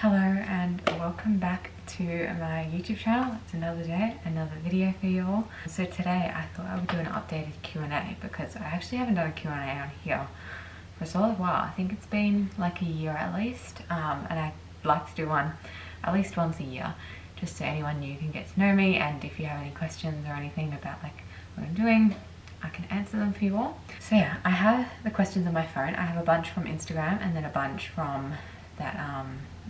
Hello and welcome back to my YouTube channel. It's another day, another video for you all. So today I thought I would do an updated Q&A because I actually haven't done a Q&A on here for a solid while. I think it's been like a year at least, and I'd like to do one at least once a year just so anyone new can get to know me, and if you have any questions or anything about like what I'm doing, I can answer them for you all. So yeah, I have the questions on my phone. I have a bunch from Instagram and then a bunch from that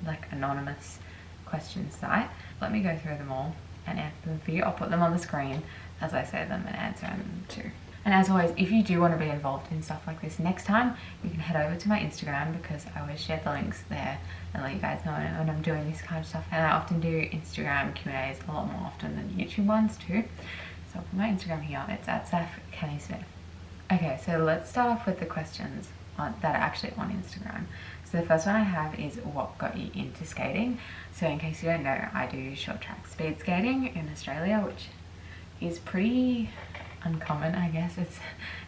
like anonymous question site. Let me go through them all and answer them for you. I'll put them on the screen as I say them and answer them too. And as always, if you do want to be involved in stuff like this next time, you can head over to my Instagram because I always share the links there and let you guys know when I'm doing this kind of stuff. And I often do Instagram Q&As a lot more often than YouTube ones too. So I'll put my Instagram here. It's at Canny-Smith. Okay, so let's start off with the questions that are actually on Instagram. So the first one I have is, what got you into skating? So in case you don't know, I do short track speed skating in Australia, which is pretty uncommon, I guess. It's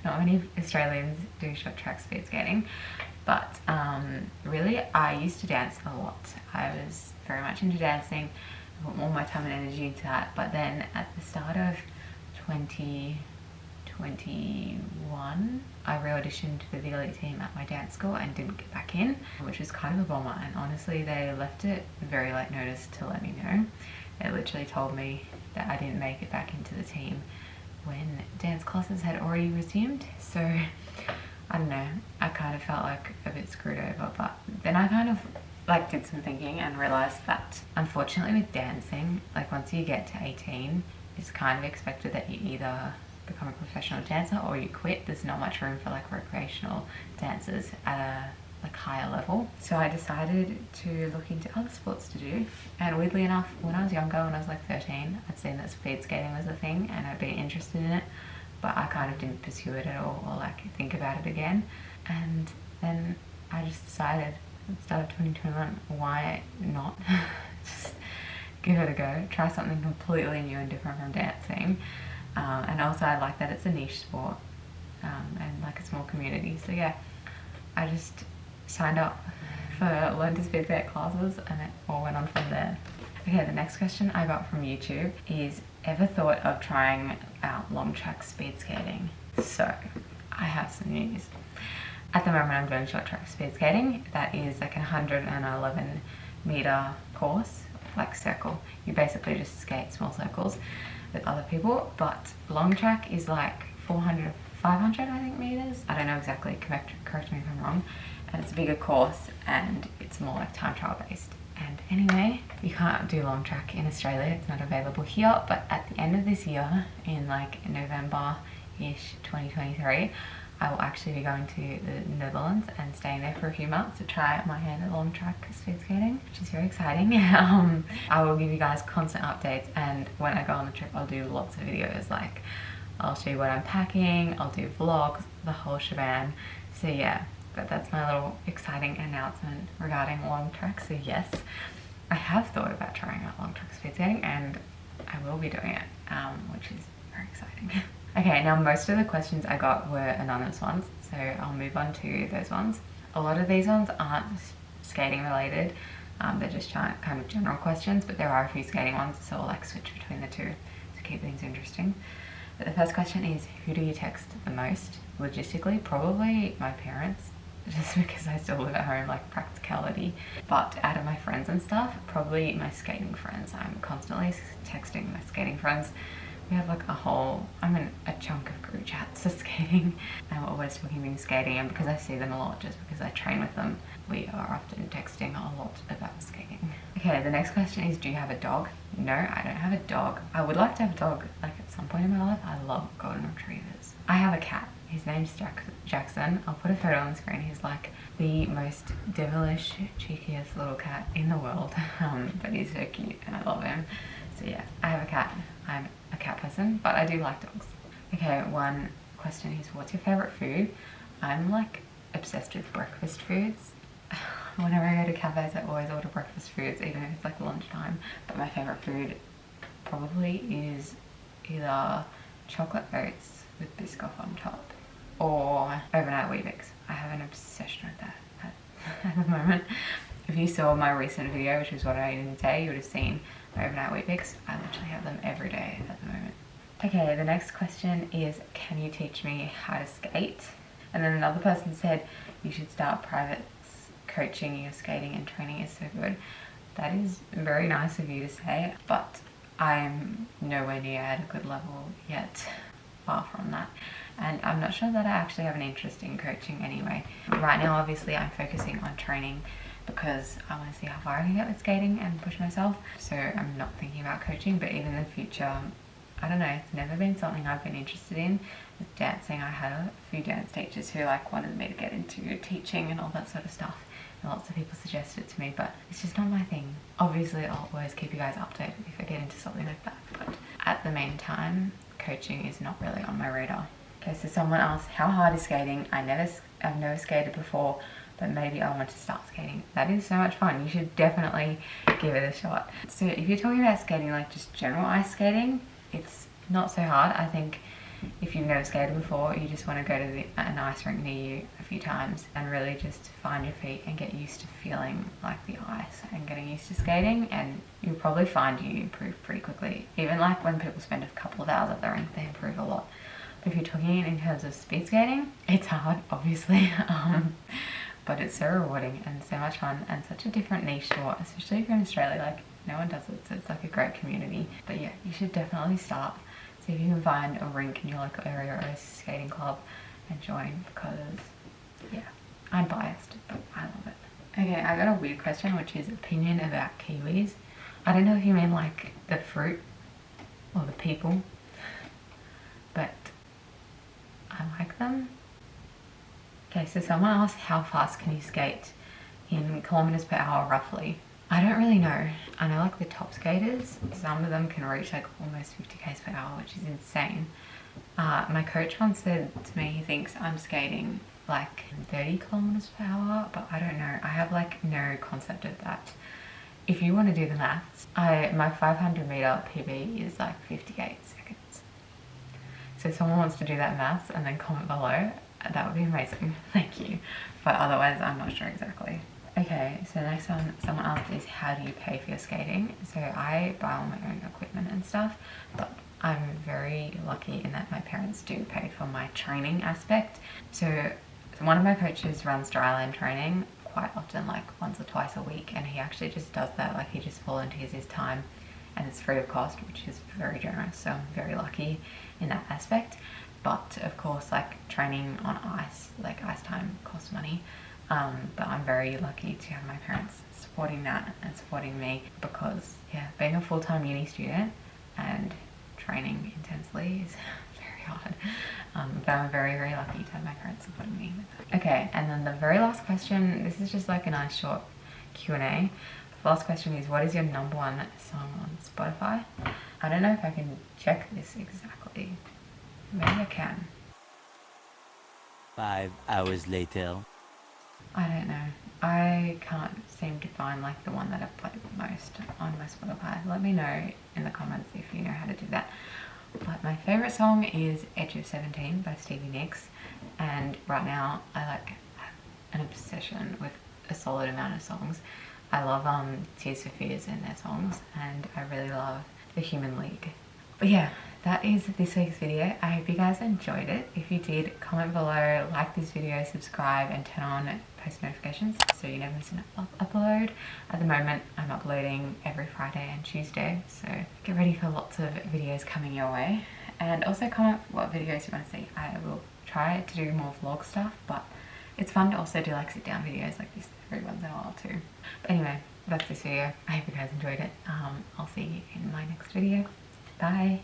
not many Australians do short track speed skating, but really I used to dance a lot. I was very much into dancing. I put all my time and energy into that, but then at the start of 2021 I re-auditioned for the elite team at my dance school and didn't get back in, which was kind of a bummer, and honestly they left it very late notice to let me know. They literally told me that I didn't make it back into the team when dance classes had already resumed. So I don't know, I kind of felt like a bit screwed over, but then I kind of like did some thinking and realized that unfortunately with dancing, like once you get to 18, it's kind of expected that you either become a professional dancer or you quit. There's not much room for like recreational dancers at a like higher level. So I decided to look into other sports to do, and weirdly enough, when I was younger, when I was like 13, I'd seen that speed skating was a thing and I'd been interested in it, but I kind of didn't pursue it at all or like think about it again. And then I just decided at the start of 2021, why not just give it a go, try something completely new and different from dancing. And also I like that it's a niche sport and like a small community. So yeah, I just signed up for learn to speed skate classes and it all went on from there. Okay, the next question I got from YouTube is, ever thought of trying out long track speed skating? So I have some news. At the moment I'm doing short track speed skating. That is like a 111 meter course, like circle. You basically just skate small circles with other people, but long track is like 400, 500 I think meters. I don't know exactly, correct me if I'm wrong. And it's a bigger course and it's more like time trial based. And anyway, you can't do long track in Australia, it's not available here, but at the end of this year, in like November-ish 2023, I will actually be going to the Netherlands and staying there for a few months to try my hand at long track speed skating, which is very exciting. I will give you guys constant updates, and when I go on the trip I'll do lots of videos, like I'll show you what I'm packing, I'll do vlogs, the whole shebang. So yeah, but that's my little exciting announcement regarding long track. So yes, I have thought about trying out long track speed skating and I will be doing it, which is very exciting. Okay, now most of the questions I got were anonymous ones, so I'll move on to those ones. A lot of these ones aren't skating related, they're just kind of general questions, but there are a few skating ones, so I'll like switch between the two to keep things interesting. But the first question is, who do you text the most? Logistically, probably my parents, just because I still live at home, like practicality. But out of my friends and stuff, probably my skating friends. I'm constantly texting my skating friends. We have like I'm in a chunk of group chats for skating, and we're always talking things skating, and because I see them a lot just because I train with them, we are often texting a lot about skating. Okay, the next question is, do you have a dog? No, I don't have a dog. I would like to have a dog like at some point in my life. I love golden retrievers. I have a cat. His name's Jackson. I'll put a photo on the screen. He's like the most devilish, cheekiest little cat in the world, but he's so cute and I love him. So yeah, I have a cat. I'm a cat person, but I do like dogs. Okay, one question is, what's your favorite food? I'm like obsessed with breakfast foods. Whenever I go to cafes, I always order breakfast foods, even if it's like lunchtime. But my favorite food probably is either chocolate oats with Biscoff on top or overnight Weetabix. I have an obsession with that at the moment. If you saw my recent video, which is what I did today, you would have seen my overnight wheat bix. I literally have them every day at the moment. Okay, the next question is, can you teach me how to skate? And then another person said, you should start private coaching. Your skating and training is so good. That is very nice of you to say, but I'm nowhere near at a good level yet, far from that. And I'm not sure that I actually have an interest in coaching anyway. Right now, obviously, I'm focusing on training because I want to see how far I can get with skating and push myself. So I'm not thinking about coaching, but even in the future, I don't know, it's never been something I've been interested in. With dancing, I had a few dance teachers who like wanted me to get into teaching and all that sort of stuff. And lots of people suggested it to me, but it's just not my thing. Obviously, I'll always keep you guys updated if I get into something like that. But at the meantime, coaching is not really on my radar. Okay, so someone asked, how hard is skating? I've never skated before, but maybe I want to start skating. That is so much fun. You should definitely give it a shot. So if you're talking about skating, like just general ice skating, it's not so hard. I think if you've never skated before, you just want to go to an ice rink near you a few times and really just find your feet and get used to feeling like the ice and getting used to skating, and you'll probably find you improve pretty quickly. Even like when people spend a couple of hours at the rink, they improve a lot. But if you're talking in terms of speed skating, it's hard, obviously, but it's so rewarding and so much fun and such a different niche sport, especially if you're in Australia. Like, no one does it, so it's like a great community. But yeah, you should definitely start. See if you can find a rink in your local area or a skating club and join, because yeah, I'm biased, but I love it. Okay, I got a weird question, which is opinion about kiwis. I don't know if you mean like the fruit or the people, but I like them. Okay, so someone asked, how fast can you skate in kilometers per hour roughly? I don't really know. I know like the top skaters, some of them can reach like almost 50 k's per hour, which is insane. My coach once said to me he thinks I'm skating like 30 kilometers per hour, but I don't know. I have like no concept of that. If you want to do the maths, my 500 meter PB is like 58 seconds. So if someone wants to do that maths and then comment below, that would be amazing. Thank you. But otherwise, I'm not sure exactly. Okay, so the next one someone asked is, how do you pay for your skating? So I buy all my own equipment and stuff, but I'm very lucky in that my parents do pay for my training aspect. So one of my coaches runs dryland training quite often, like once or twice a week, and he actually just does that, like he just volunteers his time and it's free of cost, which is very generous. So I'm very lucky in that aspect. But of course, like training on ice, like ice time costs money. But I'm very lucky to have my parents supporting that and supporting me, because yeah, being a full-time uni student and training intensely is very hard. But I'm very, very lucky to have my parents supporting me with that. Okay, and then the very last question, this is just like a nice short Q&A. The last question is, what is your #1 song on Spotify? I don't know if I can check this exactly. Maybe I can. 5 hours later. I don't know. I can't seem to find like the one that I've played the most on my Spotify. Let me know in the comments if you know how to do that. But my favourite song is Edge of 17 by Stevie Nicks, and right now I like have an obsession with a solid amount of songs. I love Tears for Fears and their songs, and I really love The Human League. But yeah, that is this week's video. I hope you guys enjoyed it. If you did, comment below, like this video, subscribe, and turn on post notifications so you never miss an upload. At the moment, I'm uploading every Friday and Tuesday, so get ready for lots of videos coming your way. And also comment what videos you want to see. I will try to do more vlog stuff, but it's fun to also do like sit down videos like this every once in a while too. But anyway, that's this video. I hope you guys enjoyed it. I'll see you in my next video. Bye.